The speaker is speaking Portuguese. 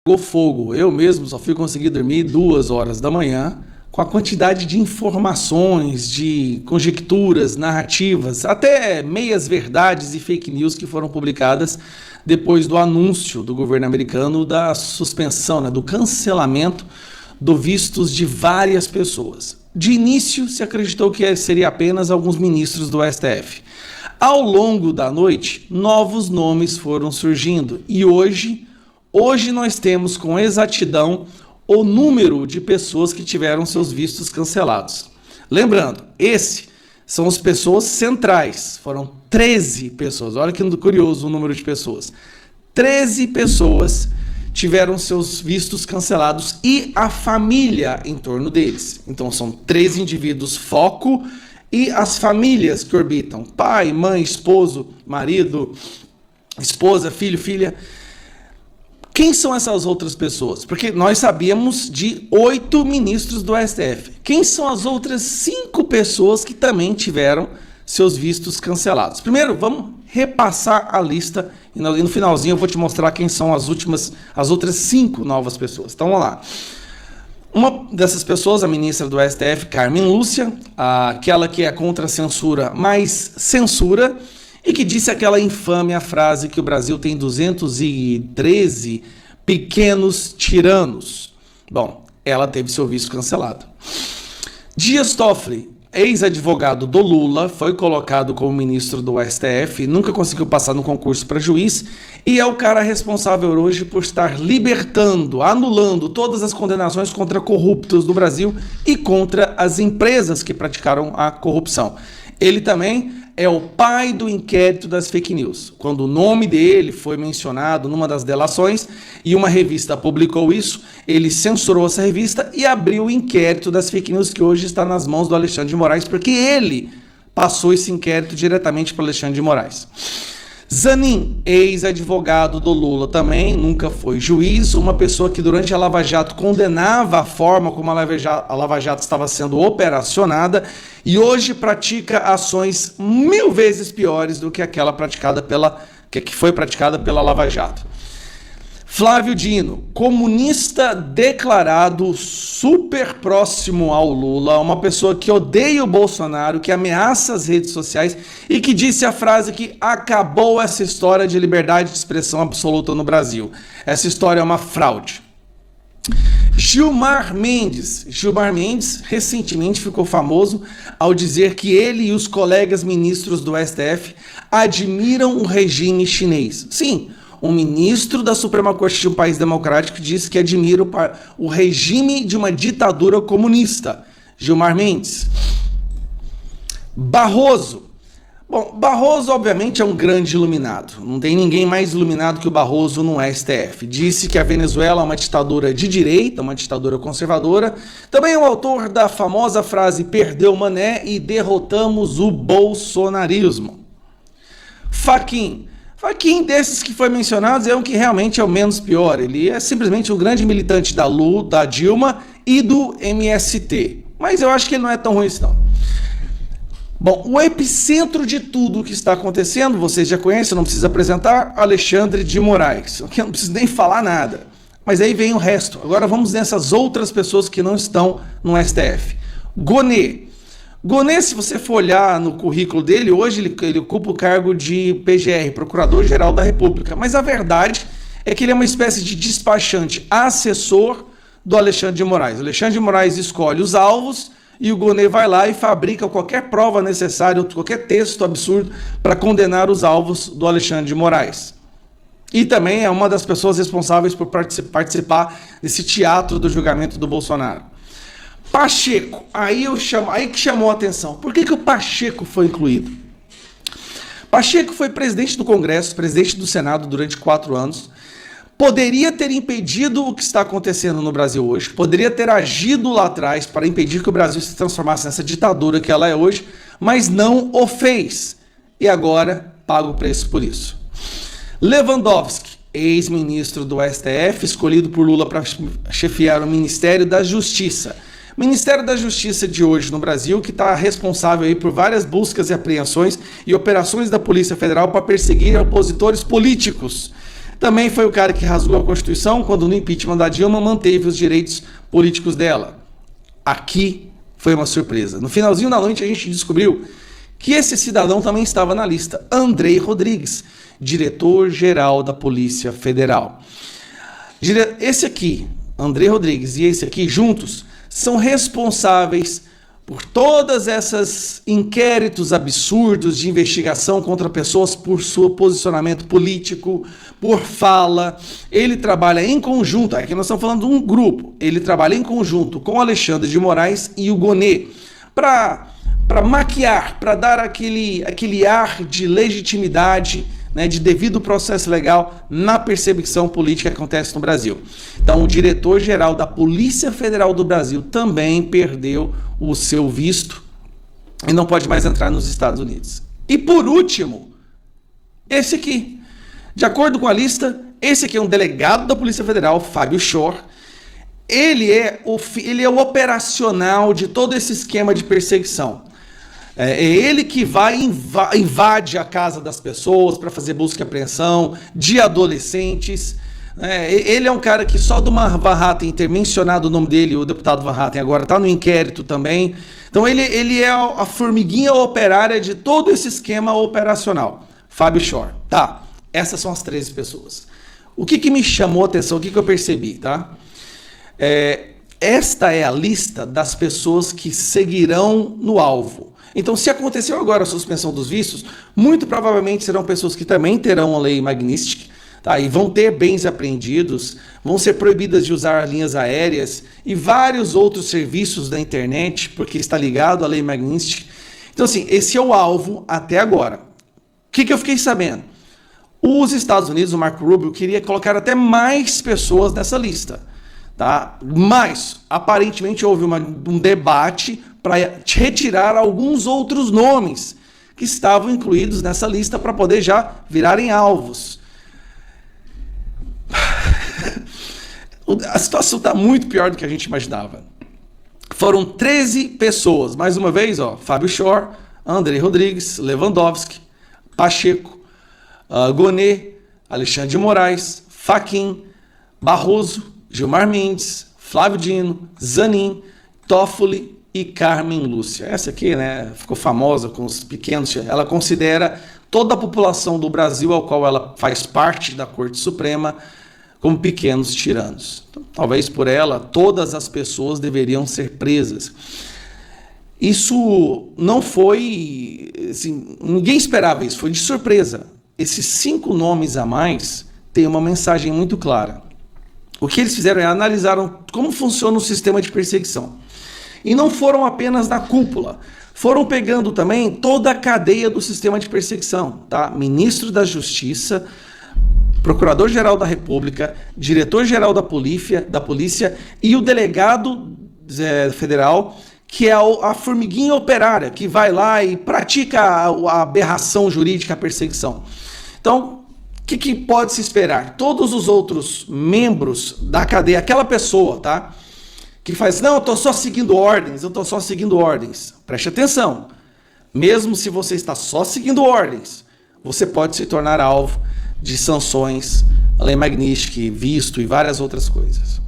pegou fogo. Eu mesmo só fui conseguir dormir 2 horas da manhã, com a quantidade de informações, de conjecturas, narrativas, até meias verdades e fake news que foram publicadas depois do anúncio do governo americano da suspensão, do cancelamento do vistos de várias pessoas. De início, se acreditou que seria apenas alguns ministros do STF. Ao longo da noite, novos nomes foram surgindo e hoje nós temos com exatidão o número de pessoas que tiveram seus vistos cancelados. Lembrando, esses são as pessoas centrais, foram 13 pessoas, olha que curioso o número de pessoas. 13 pessoas tiveram seus vistos cancelados e a família em torno deles. Então são 13 indivíduos foco e as famílias que orbitam, pai, mãe, esposo, marido, esposa, filho, filha. Quem são essas outras pessoas? Porque nós sabíamos de 8 ministros do STF. Quem são as outras 5 pessoas que também tiveram seus vistos cancelados? Primeiro, vamos repassar a lista e no finalzinho eu vou te mostrar quem são as outras 5 novas pessoas. Então vamos lá. Uma dessas pessoas, a ministra do STF, Carmen Lúcia, aquela que é contra a censura, mas censura, e que disse aquela infame frase que o Brasil tem 213 pequenos tiranos. Bom, ela teve seu visto cancelado. Dias Toffoli, ex-advogado do Lula, foi colocado como ministro do STF, nunca conseguiu passar no concurso para juiz, e é o cara responsável hoje por estar libertando, anulando todas as condenações contra corruptos do Brasil e contra as empresas que praticaram a corrupção. Ele também é o pai do inquérito das fake news. Quando o nome dele foi mencionado numa das delações e uma revista publicou isso, ele censurou essa revista e abriu o inquérito das fake news que hoje está nas mãos do Alexandre de Moraes, porque ele passou esse inquérito diretamente para o Alexandre de Moraes. Zanin, ex-advogado do Lula também, nunca foi juiz, uma pessoa que durante a Lava Jato condenava a forma como a Lava Jato estava sendo operacionada e hoje pratica ações 1000 vezes piores do que aquela que foi praticada pela Lava Jato. Flávio Dino, comunista declarado, super próximo ao Lula, uma pessoa que odeia o Bolsonaro, que ameaça as redes sociais e que disse a frase que acabou essa história de liberdade de expressão absoluta no Brasil. Essa história é uma fraude. Gilmar Mendes recentemente ficou famoso ao dizer que ele e os colegas ministros do STF admiram o regime chinês. Sim, um ministro da Suprema Corte de um país democrático disse que admira o regime de uma ditadura comunista. Gilmar Mendes. Barroso. Bom, Barroso obviamente é um grande iluminado. Não tem ninguém mais iluminado que o Barroso no STF. Disse que a Venezuela é uma ditadura de direita, uma ditadura conservadora. Também é o autor da famosa frase "perdeu Mané e derrotamos o bolsonarismo". Fachin, desses que foi mencionados, é um que realmente é o menos pior. Ele é simplesmente um grande militante da Dilma e do MST. Mas eu acho que ele não é tão ruim assim, não. Bom, o epicentro de tudo o que está acontecendo, vocês já conhecem, não precisa apresentar, Alexandre de Moraes. Aqui eu não preciso nem falar nada. Mas aí vem o resto. Agora vamos nessas outras pessoas que não estão no STF. Gonê, se você for olhar no currículo dele, hoje ele ocupa o cargo de PGR, Procurador-Geral da República, mas a verdade é que ele é uma espécie de despachante, assessor do Alexandre de Moraes. O Alexandre de Moraes escolhe os alvos e o Gonê vai lá e fabrica qualquer prova necessária, qualquer texto absurdo para condenar os alvos do Alexandre de Moraes. E também é uma das pessoas responsáveis por participar desse teatro do julgamento do Bolsonaro. Pacheco, aí que chamou a atenção. Por que o Pacheco foi incluído? Pacheco foi presidente do Congresso, presidente do Senado durante 4 anos, poderia ter impedido o que está acontecendo no Brasil hoje, poderia ter agido lá atrás para impedir que o Brasil se transformasse nessa ditadura que ela é hoje, mas não o fez. E agora paga o preço por isso. Lewandowski, ex-ministro do STF, escolhido por Lula para chefiar o Ministério da Justiça. Ministério da Justiça de hoje no Brasil, que está responsável aí por várias buscas e apreensões e operações da Polícia Federal para perseguir opositores políticos. Também foi o cara que rasgou a Constituição quando no impeachment da Dilma manteve os direitos políticos dela. Aqui foi uma surpresa. No finalzinho da noite a gente descobriu que esse cidadão também estava na lista. Andrei Rodrigues, diretor-geral da Polícia Federal. Esse aqui, Andrei Rodrigues, e esse aqui juntos são responsáveis por todas essas inquéritos absurdos de investigação contra pessoas por seu posicionamento político, por fala. Ele trabalha em conjunto, aqui nós estamos falando de um grupo, ele trabalha em conjunto com o Alexandre de Moraes e o Gonê para maquiar, para dar aquele ar de legitimidade, né, de devido processo legal na perseguição política que acontece no Brasil. Então, o diretor-geral da Polícia Federal do Brasil também perdeu o seu visto e não pode mais entrar nos Estados Unidos. E por último, esse aqui. De acordo com a lista, esse aqui é um delegado da Polícia Federal, Fábio Shor. Ele é o operacional de todo esse esquema de perseguição. É ele que invade a casa das pessoas para fazer busca e apreensão de adolescentes. Ele é um cara que só do Van Hatten ter mencionado o nome dele, o deputado Van Hatten agora está no inquérito também. Então ele é a formiguinha operária de todo esse esquema operacional. Fábio Shor. Tá, essas são as 13 pessoas. O que me chamou a atenção, o que eu percebi, tá? Esta é a lista das pessoas que seguirão no alvo. Então, se aconteceu agora a suspensão dos vistos, muito provavelmente serão pessoas que também terão a lei Magnitsky, tá? E vão ter bens apreendidos, vão ser proibidas de usar linhas aéreas e vários outros serviços da internet, porque está ligado à lei Magnitsky. Então, assim, esse é o alvo até agora. O que eu fiquei sabendo? Os Estados Unidos, o Marco Rubio, queria colocar até mais pessoas nessa lista, tá? Mas, aparentemente, houve um debate para retirar alguns outros nomes que estavam incluídos nessa lista para poder já virarem alvos. A situação está muito pior do que a gente imaginava. Foram 13 pessoas, mais uma vez, Fábio Shor, Andrei Rodrigues, Lewandowski, Pacheco, Gonê, Alexandre de Moraes, Fachin, Barroso, Gilmar Mendes, Flávio Dino, Zanin, Toffoli e Carmen Lúcia. Essa aqui, né, ficou famosa com os pequenos. Ela considera toda a população do Brasil, ao qual ela faz parte da Corte Suprema, como pequenos tiranos. Então, talvez por ela, todas as pessoas deveriam ser presas. Isso não foi... Assim, ninguém esperava isso, foi de surpresa. Esses 5 nomes a mais têm uma mensagem muito clara. O que eles fizeram é analisaram como funciona o sistema de perseguição. E não foram apenas na cúpula, foram pegando também toda a cadeia do sistema de perseguição, tá? Ministro da Justiça, Procurador-Geral da República, Diretor-Geral da Polícia e o Delegado Federal, que é a formiguinha operária, que vai lá e pratica a aberração jurídica, a perseguição. Então, o que pode se esperar? Todos os outros membros da cadeia, aquela pessoa, tá? Que faz, não, eu estou só seguindo ordens, Preste atenção, mesmo se você está só seguindo ordens, você pode se tornar alvo de sanções, a lei Magnitsky, visto e várias outras coisas.